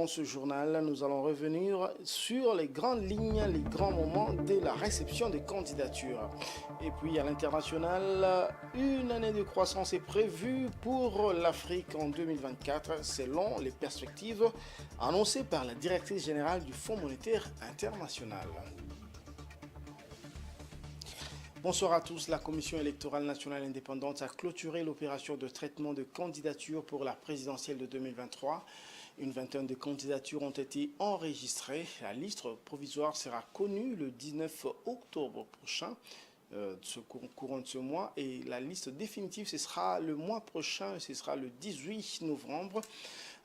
Dans ce journal, nous allons revenir sur les grandes lignes, les grands moments de la réception des candidatures. Et puis à l'international, une année de croissance est prévue pour l'Afrique en 2024 selon les perspectives annoncées par la directrice générale du Fonds monétaire international. Bonsoir à tous. La Commission électorale nationale indépendante a clôturé l'opération de traitement de candidatures pour la présidentielle de 2023. Une vingtaine de candidatures ont été enregistrées. La liste provisoire sera connue le 19 octobre prochain, courant de ce mois. Et la liste définitive, ce sera le mois prochain, ce sera le 18 novembre.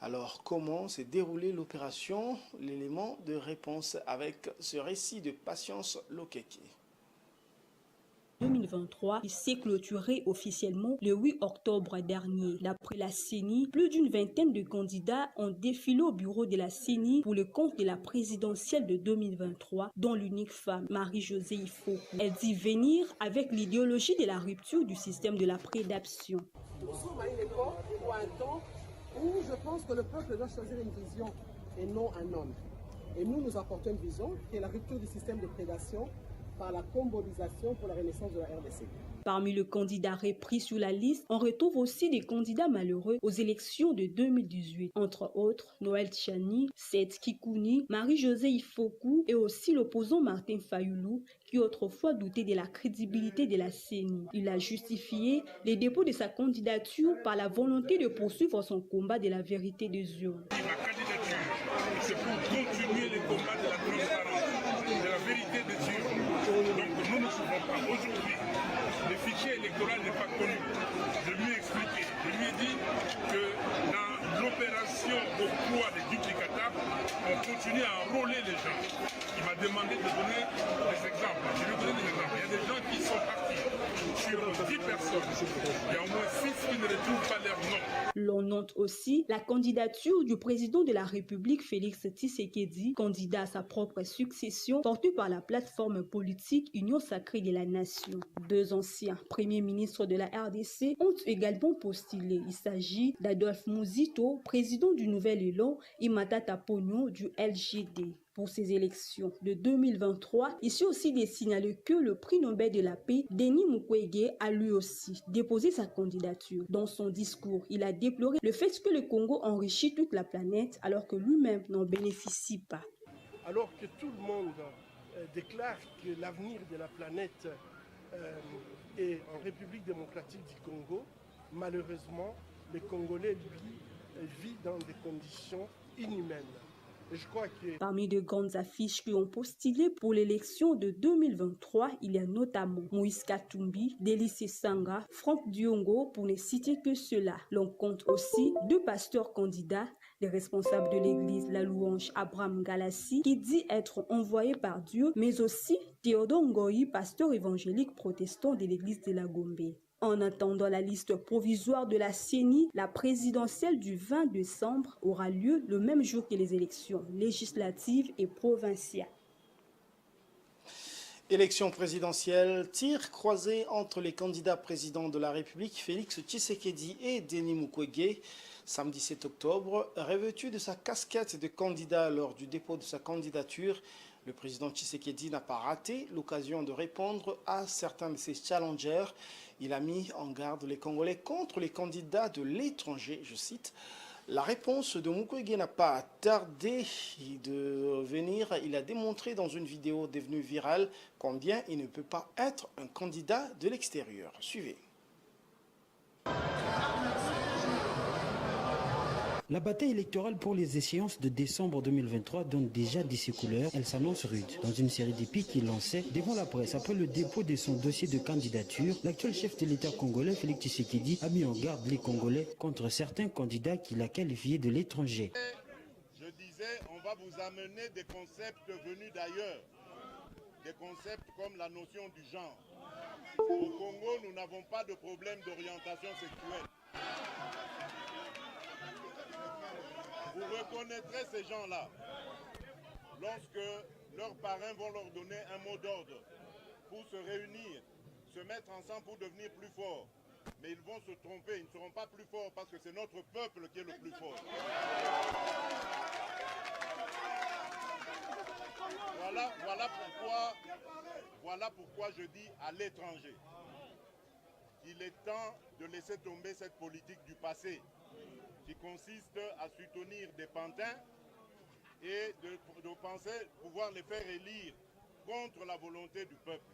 Alors, comment s'est déroulée l'opération? L'élément de réponse avec ce récit de Patience Lokeke. 2023 s'est clôturé officiellement le 8 octobre dernier. D'après la CENI, plus d'une vingtaine de candidats ont défilé au bureau de la CENI pour le compte de la présidentielle de 2023, dont l'unique femme, Marie-Josée Ifoku. Elle dit venir avec l'idéologie de la rupture du système de la prédation. Nous sommes à une époque ou à un temps où je pense que le peuple doit choisir une vision et non un homme. Et nous apportons une vision qui est la rupture du système de prédation par la combolisation pour la renaissance de la RDC. Parmi les candidats repris sur la liste, on retrouve aussi des candidats malheureux aux élections de 2018, entre autres Noël Tchani, Seth Kikouni, Marie-Josée Ifoku et aussi l'opposant Martin Fayoulou, qui autrefois doutait de la crédibilité de la CENI. Il a justifié le dépôt de sa candidature par la volonté de poursuivre son combat de la vérité des urnes. Ma candidature, c'est pour continuer le combat de la transparence, de la vérité des urnes. Donc nous ne pouvons pas. Aujourd'hui, le fichier électoral n'est pas connu. Je lui ai expliqué, je lui ai dit que dans l'opération au poids des duplicatables, on continue à enrôler les gens. Il m'a demandé de donner des exemples. Je lui ai donné des exemples. Il y a des gens qui sont partis sur 10 personnes. Il y a au moins 6 qui ne retrouvent pas leur nom. L'on note aussi la candidature du président de la République, Félix Tshisekedi, candidat à sa propre succession, portée par la plateforme politique Union Sacrée de la Nation. Deux anciens premiers ministres de la RDC ont également postulé. Il s'agit d'Adolphe Muzito, président du Nouvel Élan, et Matata Ponyo du LGD. Pour ces élections de 2023, il s'est aussi de signaler que le prix Nobel de la paix, Denis Mukwege, a lui aussi déposé sa candidature. Dans son discours, il a déploré le fait que le Congo enrichit toute la planète alors que lui-même n'en bénéficie pas. Alors que tout le monde déclare que l'avenir de la planète est en République démocratique du Congo, malheureusement, le Congolais, lui, vit dans des conditions inhumaines. Je crois que... Parmi de grandes affiches qui ont postulé pour l'élection de 2023, il y a notamment Moïse Katumbi, Délice Sanga, Franck Diongo, pour ne citer que cela. L'on compte aussi deux pasteurs candidats, les responsables de l'église La Louange, Abraham Galassi, qui dit être envoyé par Dieu, mais aussi Théodore Ngoyi, pasteur évangélique protestant de l'église de la Gombe. En attendant la liste provisoire de la CENI, la présidentielle du 20 décembre aura lieu le même jour que les élections législatives et provinciales. Élection présidentielle, tir croisé entre les candidats présidents de la République, Félix Tshisekedi et Denis Mukwege. Samedi 7 octobre, revêtu de sa casquette de candidat lors du dépôt de sa candidature, le président Tshisekedi n'a pas raté l'occasion de répondre à certains de ses challengers. Il a mis en garde les Congolais contre les candidats de l'étranger, je cite. La réponse de Mukwege n'a pas tardé de venir. Il a démontré dans une vidéo devenue virale combien il ne peut pas être un candidat de l'extérieur. Suivez. La bataille électorale pour les échéances de décembre 2023 donne déjà de ses couleurs. Elle s'annonce rude. Dans une série d'épis qu'il lançait devant la presse après le dépôt de son dossier de candidature, l'actuel chef de l'État congolais, Félix Tshisekedi, a mis en garde les Congolais contre certains candidats qu'il a qualifiés de l'étranger. Je disais, on va vous amener des concepts venus d'ailleurs. Des concepts comme la notion du genre. Au Congo, nous n'avons pas de problème d'orientation sexuelle. Vous reconnaîtrez ces gens-là lorsque leurs parrains vont leur donner un mot d'ordre pour se réunir, se mettre ensemble pour devenir plus forts. Mais ils vont se tromper, ils ne seront pas plus forts parce que c'est notre peuple qui est le plus fort. Voilà pourquoi je dis à l'étranger qu'il est temps de laisser tomber cette politique du passé qui consiste à soutenir des pantins et de penser pouvoir les faire élire contre la volonté du peuple.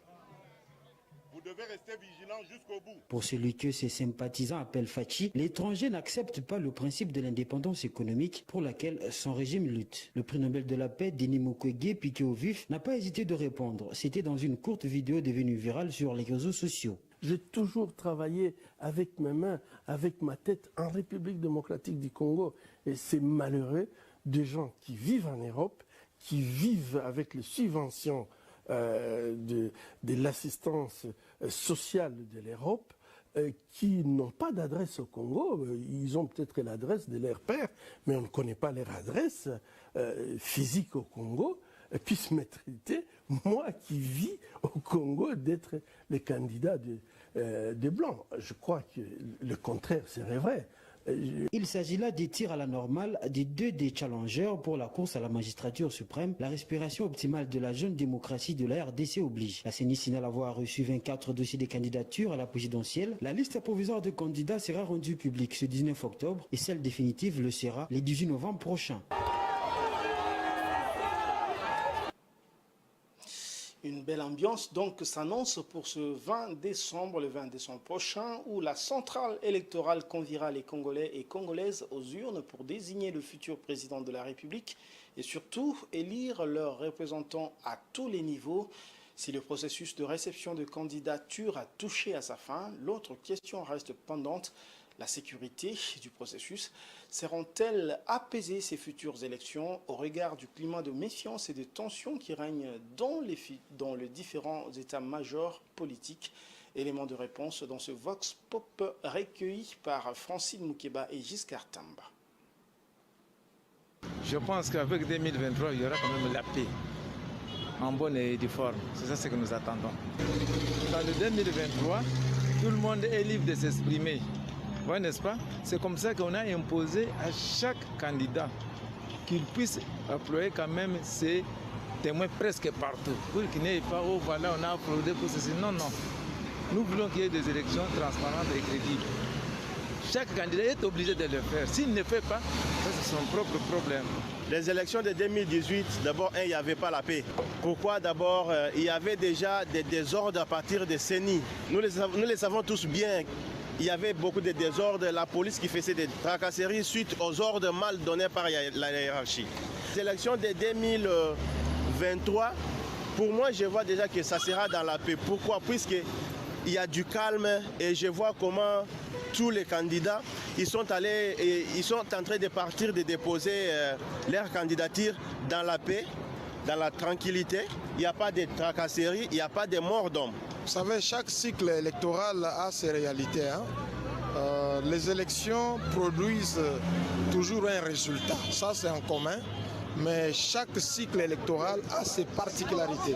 Vous devez rester vigilant jusqu'au bout. Pour celui que ses sympathisants appellent Fachi, l'étranger n'accepte pas le principe de l'indépendance économique pour laquelle son régime lutte. Le prix Nobel de la paix, Denis Mukwege, piqué au vif, n'a pas hésité de répondre. C'était dans une courte vidéo devenue virale sur les réseaux sociaux. J'ai toujours travaillé avec mes mains, avec ma tête en République démocratique du Congo. Et c'est malheureux des gens qui vivent en Europe, qui vivent avec les subventions de l'assistance sociale de l'Europe, qui n'ont pas d'adresse au Congo. Ils ont peut-être l'adresse de leur père, mais on ne connaît pas leur adresse physique au Congo, puissent me traiter, moi qui vis au Congo, d'être le candidat des Blancs. Je crois que le contraire serait vrai. Il s'agit là des tirs à la normale des deux des challengers pour la course à la magistrature suprême. La respiration optimale de la jeune démocratie de la RDC oblige. La CENI signale avoir reçu 24 dossiers de candidature à la présidentielle. La liste provisoire de candidats sera rendue publique ce 19 octobre et celle définitive le sera le 18 novembre prochain. Une belle ambiance donc s'annonce pour ce 20 décembre, le 20 décembre prochain, où la centrale électorale conviera les Congolais et Congolaises aux urnes pour désigner le futur président de la République et surtout élire leurs représentants à tous les niveaux. Si le processus de réception de candidature a touché à sa fin, l'autre question reste pendante. La sécurité du processus seront-elles apaiser ces futures élections au regard du climat de méfiance et de tension qui règne dans les différents états-majors politiques? Élément de réponse dans ce Vox Pop recueilli par Francine Moukeba et Giscard Tamba. Je pense qu'avec 2023, il y aura quand même la paix, en bonne et due forme. C'est ça ce que nous attendons. Dans le 2023, tout le monde est libre de s'exprimer. Ouais, n'est-ce pas? C'est comme ça qu'on a imposé à chaque candidat qu'il puisse employer quand même ses témoins presque partout, pour qu'il n'ait pas, oh voilà, on a applaudi pour ceci. Non, non. Nous voulons qu'il y ait des élections transparentes et crédibles. Chaque candidat est obligé de le faire. S'il ne le fait pas, ça c'est son propre problème. Les élections de 2018, d'abord, il n'y avait pas la paix. Pourquoi? D'abord, il y avait déjà des désordres à partir des CENI. Nous les savons tous bien. Il y avait beaucoup de désordres, la police qui faisait des tracasseries suite aux ordres mal donnés par la hiérarchie. Les élections de 2023, pour moi, je vois déjà que ça sera dans la paix. Pourquoi? Puisqu'il y a du calme et je vois comment tous les candidats, ils sont en train de partir, de déposer leur candidature dans la paix, dans la tranquillité. Il n'y a pas de tracasseries, il n'y a pas de morts d'hommes. Vous savez, chaque cycle électoral a ses réalités. Les élections produisent toujours un résultat, ça c'est en commun, mais chaque cycle électoral a ses particularités.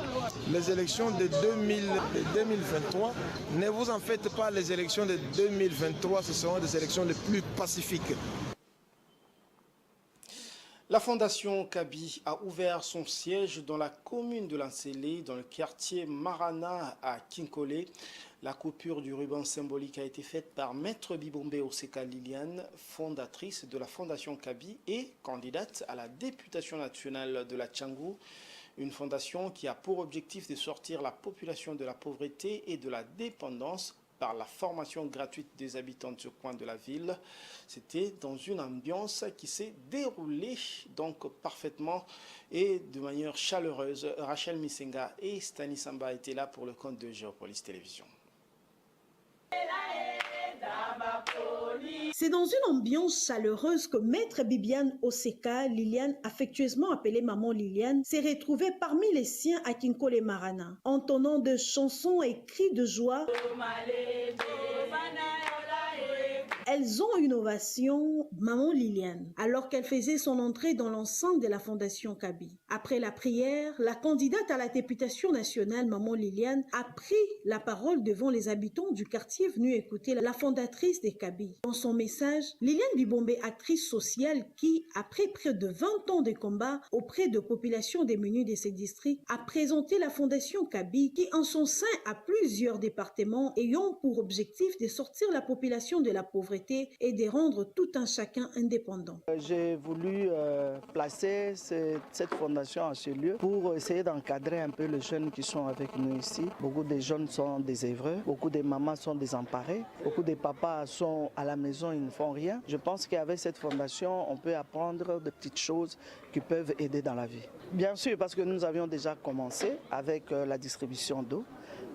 Les élections de 2023, ne vous en faites pas, les élections de 2023, ce seront des élections les plus pacifiques. La Fondation Kabi a ouvert son siège dans la commune de Lansele, dans le quartier Marana à Kinkole. La coupure du ruban symbolique a été faite par Maître Bibombe Oseka Liliane, fondatrice de la Fondation Kabi et candidate à la députation nationale de la Tchangou. Une fondation qui a pour objectif de sortir la population de la pauvreté et de la dépendance par la formation gratuite des habitants de ce coin de la ville. C'était dans une ambiance qui s'est déroulée donc parfaitement et de manière chaleureuse. Rachel Misenga et Stani Samba étaient là pour le compte de Géopolis Télévision. C'est dans une ambiance chaleureuse que Maître Bibiane Oseka Liliane, affectueusement appelée Maman Liliane, s'est retrouvée parmi les siens à Kinkole Marana, entonnant de chansons et cris de joie. Elles ont une ovation, Maman Liliane, alors qu'elle faisait son entrée dans l'enceinte de la Fondation Kabi. Après la prière, la candidate à la députation nationale, Maman Liliane, a pris la parole devant les habitants du quartier venus écouter la fondatrice des Kabi. Dans son message, Liliane Bibombe, actrice sociale qui, après près de 20 ans de combat auprès de populations démunies de ces districts, a présenté la Fondation Kabi qui, en son sein, a plusieurs départements ayant pour objectif de sortir la population de la pauvreté et de rendre tout un chacun indépendant. J'ai voulu placer cette fondation à ce lieu pour essayer d'encadrer un peu les jeunes qui sont avec nous ici. Beaucoup de jeunes sont désœuvrés, beaucoup de mamans sont désemparées, beaucoup de papas sont à la maison, ils ne font rien. Je pense qu'avec cette fondation, on peut apprendre de petites choses qui peuvent aider dans la vie. Bien sûr, parce que nous avions déjà commencé avec la distribution d'eau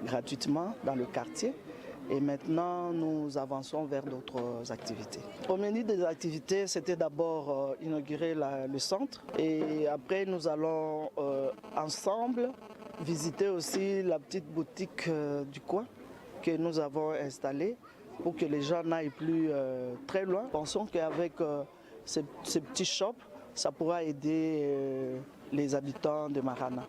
gratuitement dans le quartier. Et maintenant, nous avançons vers d'autres activités. Au menu des activités, c'était d'abord inaugurer le centre. Et après, nous allons ensemble visiter aussi la petite boutique du coin que nous avons installée pour que les gens n'aillent plus très loin. Pensons qu'avec ces petits shops, ça pourra aider les habitants de Marana.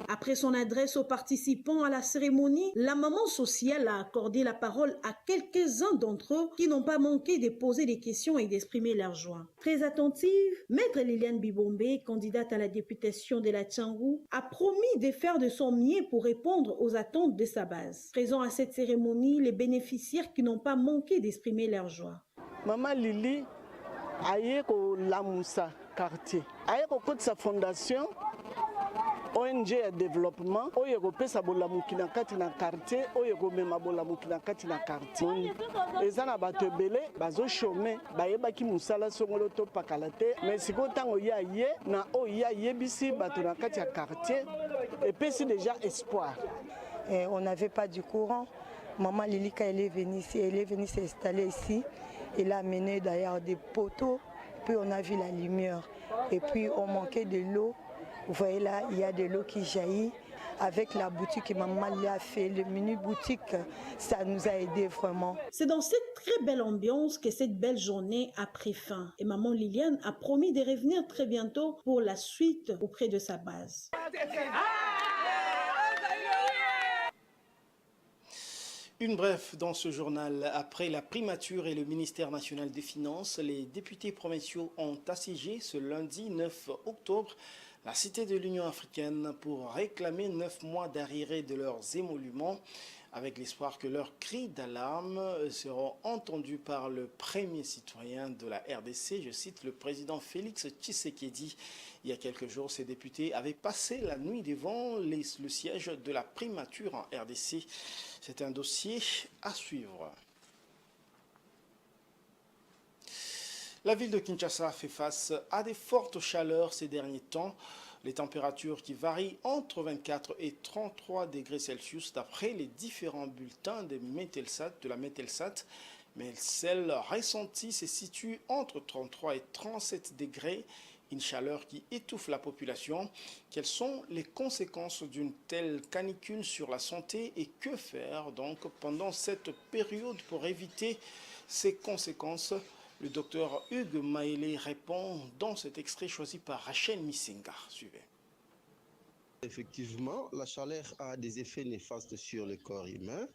Après son adresse aux participants à la cérémonie, la maman sociale a accordé la parole à quelques-uns d'entre eux qui n'ont pas manqué de poser des questions et d'exprimer leur joie. Très attentive, Maître Liliane Bibombe, candidate à la députation de la Tchangou, a promis de faire de son mieux pour répondre aux attentes de sa base. Présents à cette cérémonie, les bénéficiaires qui n'ont pas manqué d'exprimer leur joie. Maman Lili aye ko lamusa quartier aye ko sa fondation ONG ya développement oyo kopesa bolamuki na kati na quartier oyo komema bolamuki na kati na quartier eza na bato ebele bazo chômer bayebaki musala songolo to pakala te mais siko tango ya ye na oyo ya yebisi bato na kati ya quartier epesi déjà espoir. On n'avait pas du courant. Maman Lilika, elle est venue s'installer ici. Elle a amené d'ailleurs des poteaux, puis on a vu la lumière. Et puis on manquait de l'eau. Vous voyez là, il y a de l'eau qui jaillit. Avec la boutique que maman lui a fait, le mini boutique, ça nous a aidé vraiment. C'est dans cette très belle ambiance que cette belle journée a pris fin. Et maman Liliane a promis de revenir très bientôt pour la suite auprès de sa base. Une bref dans ce journal. Après la primature et le ministère national des Finances, les députés provinciaux ont assiégé ce lundi 9 octobre la cité de l'Union africaine pour réclamer 9 mois d'arriérés de leurs émoluments, avec l'espoir que leurs cris d'alarme seront entendus par le premier citoyen de la RDC. Je cite le président Félix Tshisekedi. Il y a quelques jours, ces députés avaient passé la nuit devant le siège de la primature en RDC. C'est un dossier à suivre. La ville de Kinshasa fait face à des fortes chaleurs ces derniers temps. Les températures qui varient entre 24 et 33 degrés Celsius d'après les différents bulletins de la Metelsat. Mais celle ressentie se situe entre 33 et 37 degrés. Une chaleur qui étouffe la population. Quelles sont les conséquences d'une telle canicule sur la santé et que faire donc pendant cette période pour éviter ces conséquences? Le docteur Hugues Maélé répond dans cet extrait choisi par Rachel Missinga. Suivez. Effectivement, la chaleur a des effets néfastes sur le corps humain.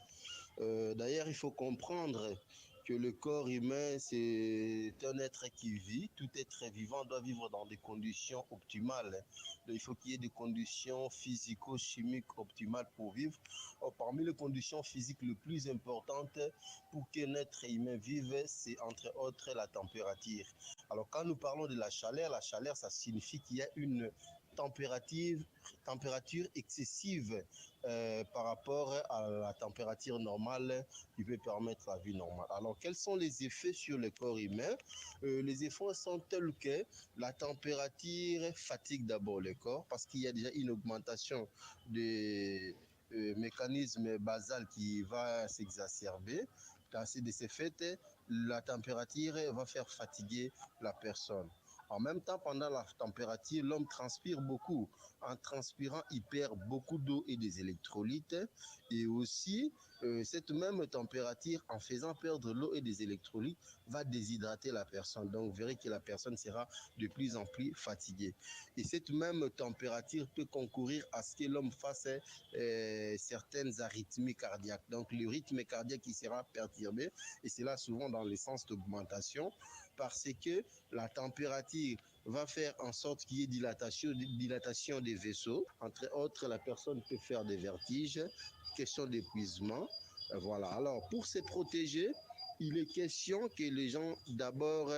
D'ailleurs, il faut comprendre que le corps humain, c'est un être qui vit. Tout être vivant doit vivre dans des conditions optimales. Donc, il faut qu'il y ait des conditions physico-chimiques optimales pour vivre. Or, parmi les conditions physiques les plus importantes pour qu'un être humain vive, c'est entre autres la température. Alors, quand nous parlons de la chaleur, ça signifie qu'il y a une température excessive par rapport à la température normale qui peut permettre la vie normale. Alors, quels sont les effets sur le corps humain? Les effets sont tels que la température fatigue d'abord le corps parce qu'il y a déjà une augmentation des mécanismes basal qui va s'exacerber. De ces faits, la température va faire fatiguer la personne. En même temps, pendant la température, l'homme transpire beaucoup. En transpirant, il perd beaucoup d'eau et des électrolytes. Et aussi, cette même température, en faisant perdre l'eau et des électrolytes, va déshydrater la personne. Donc, vous verrez que la personne sera de plus en plus fatiguée. Et cette même température peut concourir à ce que l'homme fasse certaines arythmies cardiaques. Donc, le rythme cardiaque qui sera perturbé, et c'est là souvent dans le sens d'augmentation, parce que la température va faire en sorte qu'il y ait dilatation des vaisseaux. Entre autres, la personne peut faire des vertiges, question d'épuisement. Voilà. Alors, pour se protéger, il est question que les gens d'abord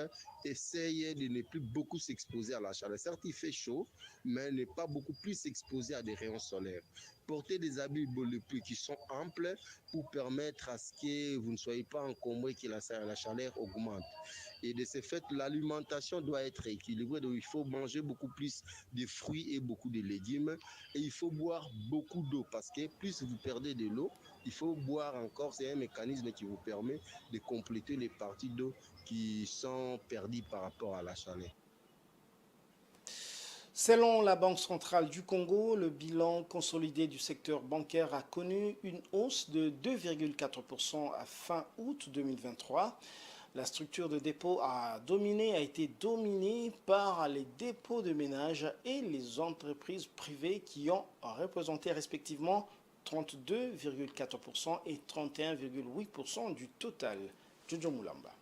essayent de ne plus beaucoup s'exposer à la chaleur. Certes, il fait chaud, mais ne pas beaucoup plus s'exposer à des rayons solaires. Porter des habits pluie qui sont amples pour permettre à ce que vous ne soyez pas encombré, que la chaleur augmente. Et de ce fait, l'alimentation doit être équilibrée. Donc, il faut manger beaucoup plus de fruits et beaucoup de légumes. Et il faut boire beaucoup d'eau parce que plus vous perdez de l'eau, il faut boire encore. C'est un mécanisme qui vous permet de compléter les parties d'eau qui sont perdues par rapport à la chaleur. Selon la Banque centrale du Congo, le bilan consolidé du secteur bancaire a connu une hausse de 2,4% à fin août 2023. La structure de dépôt a été dominée par les dépôts de ménages et les entreprises privées qui ont représenté respectivement 32,4% et 31,8% du total. Jojo Moulamba.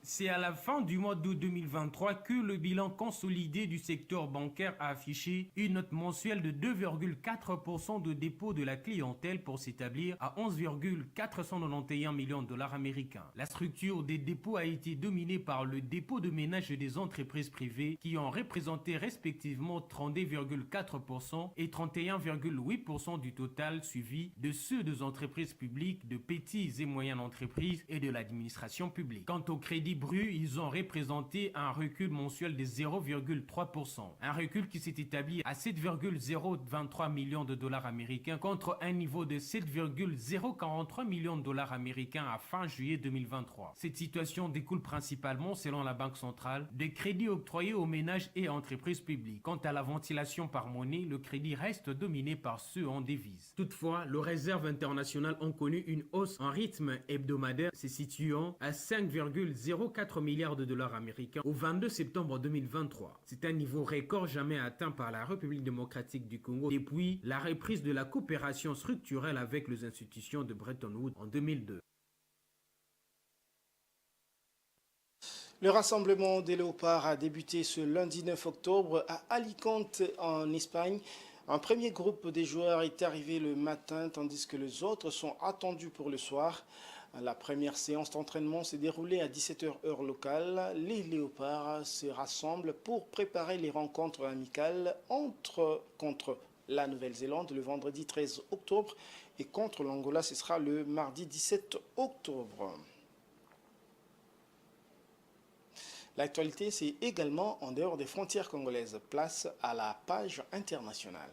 C'est à la fin du mois d'août 2023 que le bilan consolidé du secteur bancaire a affiché une note mensuelle de 2,4% de dépôt de la clientèle pour s'établir à 11,491 millions de dollars américains. La structure des dépôts a été dominée par le dépôt de ménage des entreprises privées qui ont représenté respectivement 32,4% et 31,8% du total, suivi de ceux des entreprises publiques, de petites et moyennes entreprises et de l'administration publique. Quant au crédit brut, ils ont représenté un recul mensuel de 0,3%. Un recul qui s'est établi à 7,023 millions de dollars américains contre un niveau de 7,043 millions de dollars américains à fin juillet 2023. Cette situation découle principalement, selon la Banque centrale, des crédits octroyés aux ménages et entreprises publiques. Quant à la ventilation par monnaie, le crédit reste dominé par ceux en devises. Toutefois, les réserves internationales ont connu une hausse en rythme hebdomadaire, se situant à 5,04 milliards de dollars américains au 22 septembre 2023. C'est un niveau record jamais atteint par la République démocratique du Congo depuis la reprise de la coopération structurelle avec les institutions de Bretton Woods en 2002. Le rassemblement des léopards a débuté ce lundi 9 octobre à Alicante en Espagne. Un premier groupe des joueurs est arrivé le matin tandis que les autres sont attendus pour le soir. La première séance d'entraînement s'est déroulée à 17h heure locale. Les léopards se rassemblent pour préparer les rencontres amicales contre la Nouvelle-Zélande le vendredi 13 octobre et contre l'Angola, ce sera le mardi 17 octobre. L'actualité, c'est également en dehors des frontières congolaises. Place à la page internationale.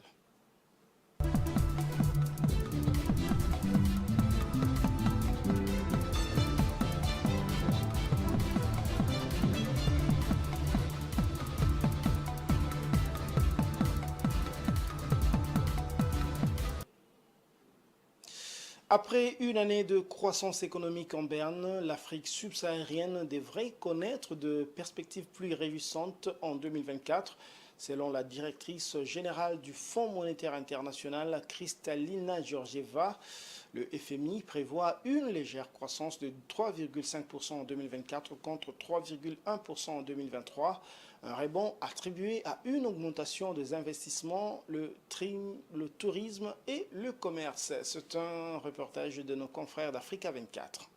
Après une année de croissance économique en berne, l'Afrique subsaharienne devrait connaître de perspectives plus réjouissantes en 2024, selon la directrice générale du Fonds monétaire international, Kristalina Georgieva. Le FMI prévoit une légère croissance de 3,5% en 2024 contre 3,1% en 2023. Un rebond attribué à une augmentation des investissements, le tourisme et le commerce. C'est un reportage de nos confrères d'Africa 24.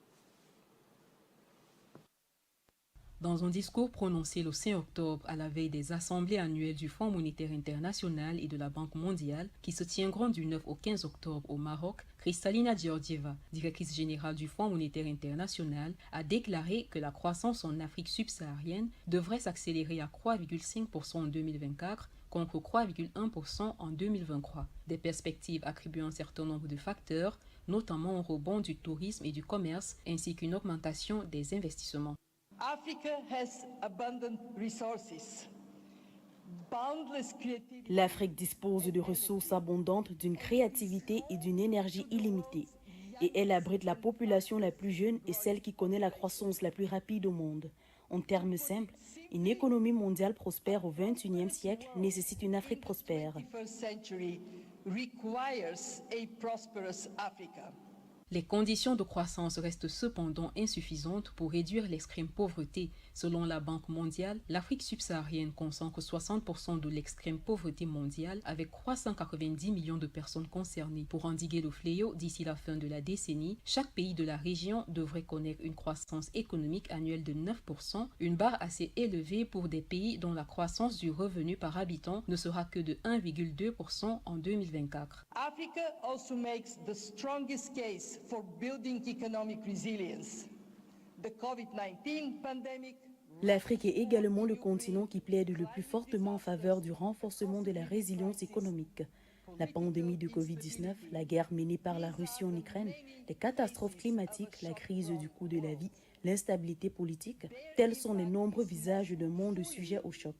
Dans un discours prononcé le 5 octobre à la veille des assemblées annuelles du Fonds monétaire international et de la Banque mondiale qui se tiendront du 9 au 15 octobre au Maroc, Kristalina Georgieva, directrice générale du Fonds monétaire international, a déclaré que la croissance en Afrique subsaharienne devrait s'accélérer à 3,5% en 2024 contre 3,1% en 2023. Des perspectives attribuent un certain nombre de facteurs, notamment un rebond du tourisme et du commerce ainsi qu'une augmentation des investissements. L'Afrique dispose de ressources abondantes, d'une créativité et d'une énergie illimitée. Et elle abrite la population la plus jeune et celle qui connaît la croissance la plus rapide au monde. En termes simples, une économie mondiale prospère au XXIe siècle nécessite une Afrique prospère. Les conditions de croissance restent cependant insuffisantes pour réduire l'extrême pauvreté. Selon la Banque mondiale, l'Afrique subsaharienne concentre 60% de l'extrême pauvreté mondiale avec 390 millions de personnes concernées. Pour endiguer le fléau d'ici la fin de la décennie, chaque pays de la région devrait connaître une croissance économique annuelle de 9%, une barre assez élevée pour des pays dont la croissance du revenu par habitant ne sera que de 1,2% en 2024. Africa also makes the strongest case for building economic resilience. The COVID-19 pandemic. L'Afrique est également le continent qui plaide le plus fortement en faveur du renforcement de la résilience économique. La pandémie de Covid-19, la guerre menée par la Russie en Ukraine, les catastrophes climatiques, la crise du coût de la vie, l'instabilité politique, tels sont les nombreux visages d'un monde sujet au choc.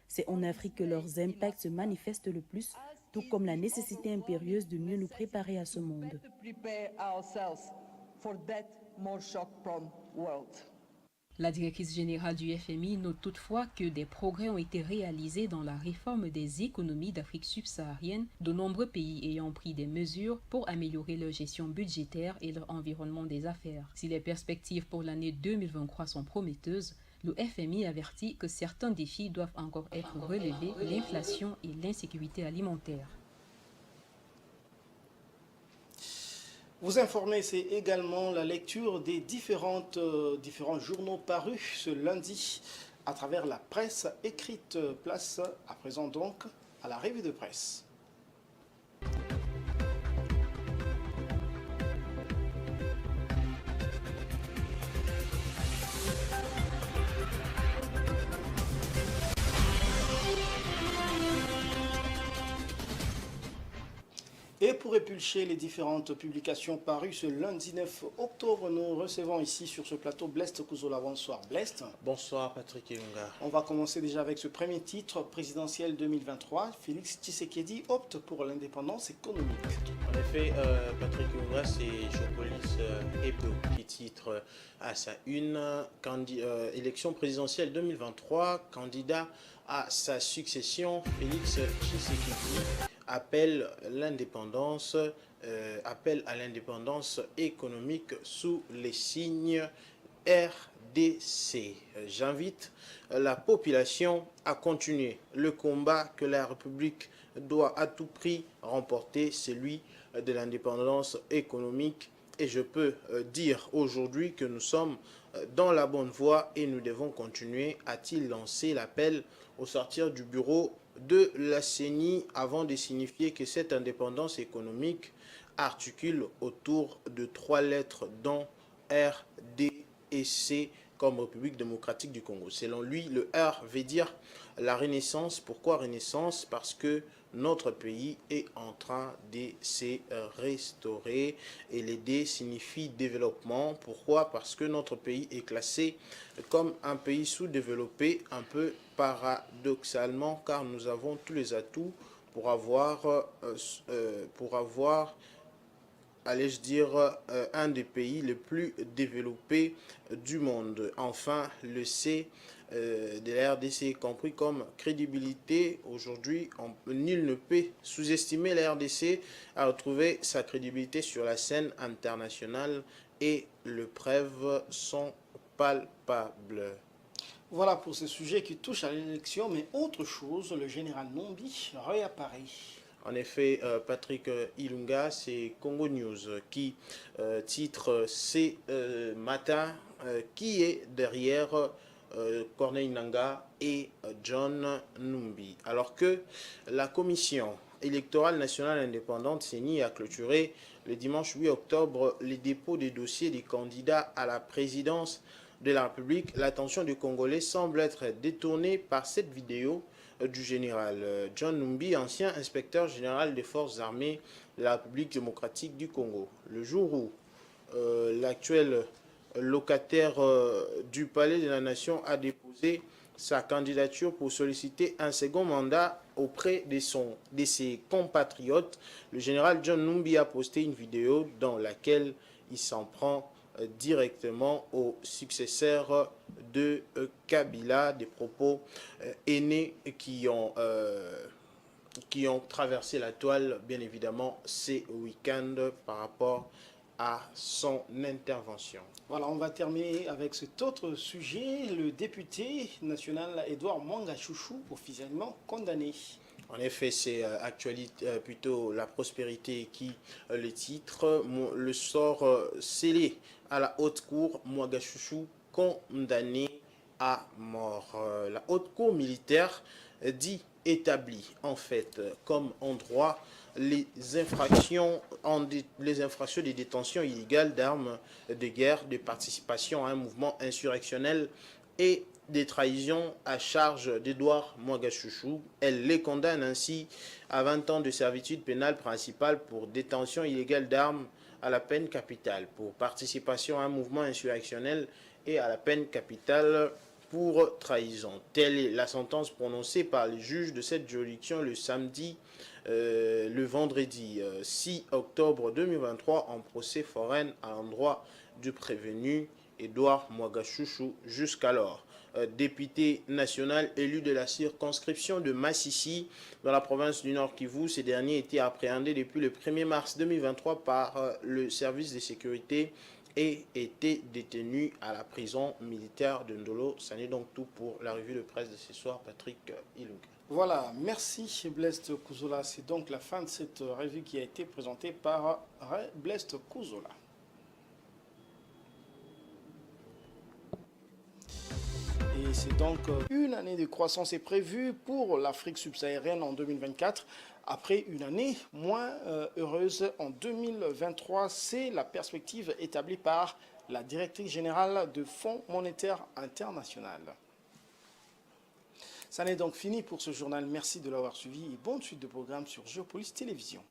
C'est en Afrique que leurs impacts se manifestent le plus, tout comme la nécessité impérieuse de mieux nous préparer à ce monde. La directrice générale du FMI note toutefois que des progrès ont été réalisés dans la réforme des économies d'Afrique subsaharienne, de nombreux pays ayant pris des mesures pour améliorer leur gestion budgétaire et leur environnement des affaires. Si les perspectives pour l'année 2023 sont prometteuses, le FMI avertit que certains défis doivent encore être relevés, l'inflation et l'insécurité alimentaire. Vous informer, c'est également la lecture des différents journaux parus ce lundi à travers la presse écrite. Place à présent donc à la revue de presse. Et pour épulcher les différentes publications parues ce lundi 9 octobre, nous recevons ici sur ce plateau Blest Kouzola. Bonsoir Blest. Bonsoir Patrick Ilunga. On va commencer déjà avec ce premier titre présidentiel 2023. Félix Tshisekedi opte pour l'indépendance économique. En effet, Patrick Ilunga, c'est Jopolis Hebdo qui titre à sa une élection présidentielle 2023, candidat à sa succession, Félix Tshisekedi appelle à l'indépendance économique sous les signes RDC. J'invite la population à continuer le combat que la République doit à tout prix remporter, celui de l'indépendance économique. Et je peux dire aujourd'hui que nous sommes dans la bonne voie et nous devons continuer, a-t-il lancé l'appel au sortir du bureau de la CENI avant de signifier que cette indépendance économique articule autour de 3 lettres dont R, D et C comme République démocratique du Congo. Selon lui, le R veut dire la renaissance. Pourquoi renaissance? Parce que notre pays est en train de se restaurer et le D signifie développement. Pourquoi? Parce que notre pays est classé comme un pays sous-développé, un peu paradoxalement, car nous avons tous les atouts pour avoir allais-je dire, un des pays les plus développés du monde. Enfin, le C de la RDC est compris comme crédibilité. Aujourd'hui, nul ne peut sous-estimer la RDC à retrouver sa crédibilité sur la scène internationale et les preuves sont palpables. Voilà pour ce sujet qui touche à l'élection, mais autre chose, le général Nombi réapparaît. En effet, Patrick Ilunga, c'est Congo News qui titre ce matin qui est derrière Corneille Nangaa et John Numbi. Alors que la Commission électorale nationale indépendante CENI a clôturé le dimanche 8 octobre les dépôts des dossiers des candidats à la présidence de la République, l'attention des Congolais semble être détournée par cette vidéo du général John Numbi, ancien inspecteur général des forces armées de la République démocratique du Congo. Le jour où l'actuel locataire du Palais de la Nation, a déposé sa candidature pour solliciter un second mandat auprès de ses compatriotes. Le général John Numbi a posté une vidéo dans laquelle il s'en prend directement au successeur de Kabila, des propos haineux qui ont traversé la toile, bien évidemment, ces week-ends par rapport à son intervention. Voilà, on va terminer avec cet autre sujet. Le député national Edouard Mwanga Chouchou, officiellement condamné. En effet, c'est plutôt la prospérité qui le titre. Le sort scellé à la haute cour, Mwanga Chouchou condamné à mort. La haute cour militaire dit établit en fait comme en droit les infractions de détention illégale d'armes de guerre, de participation à un mouvement insurrectionnel et des trahisons à charge d'Edouard Mwanga Chouchou. Elle les condamne ainsi à 20 ans de servitude pénale principale pour détention illégale d'armes, à la peine capitale pour participation à un mouvement insurrectionnel et à la peine capitale pour trahison. Telle est la sentence prononcée par les juges de cette juridiction le vendredi 6 octobre 2023 en procès forain à l'endroit du prévenu Edouard Mwanga Chouchou, jusqu'alors député national élu de la circonscription de Massissi dans la province du Nord Kivu. Ces derniers étaient appréhendés depuis le 1er mars 2023 par le service de sécurité et étaient détenus à la prison militaire de Ndolo. Ça n'est donc tout pour la revue de presse de ce soir. Patrick Ilunga. Voilà, merci Blaise Kouzola. C'est donc la fin de cette revue qui a été présentée par Blaise Kouzola. Et c'est donc une année de croissance est prévue pour l'Afrique subsaharienne en 2024. Après une année moins heureuse en 2023, c'est la perspective établie par la directrice générale du Fonds monétaire international. Ça n'est donc fini pour ce journal. Merci de l'avoir suivi et bonne suite de programmes sur Géopolis Télévision.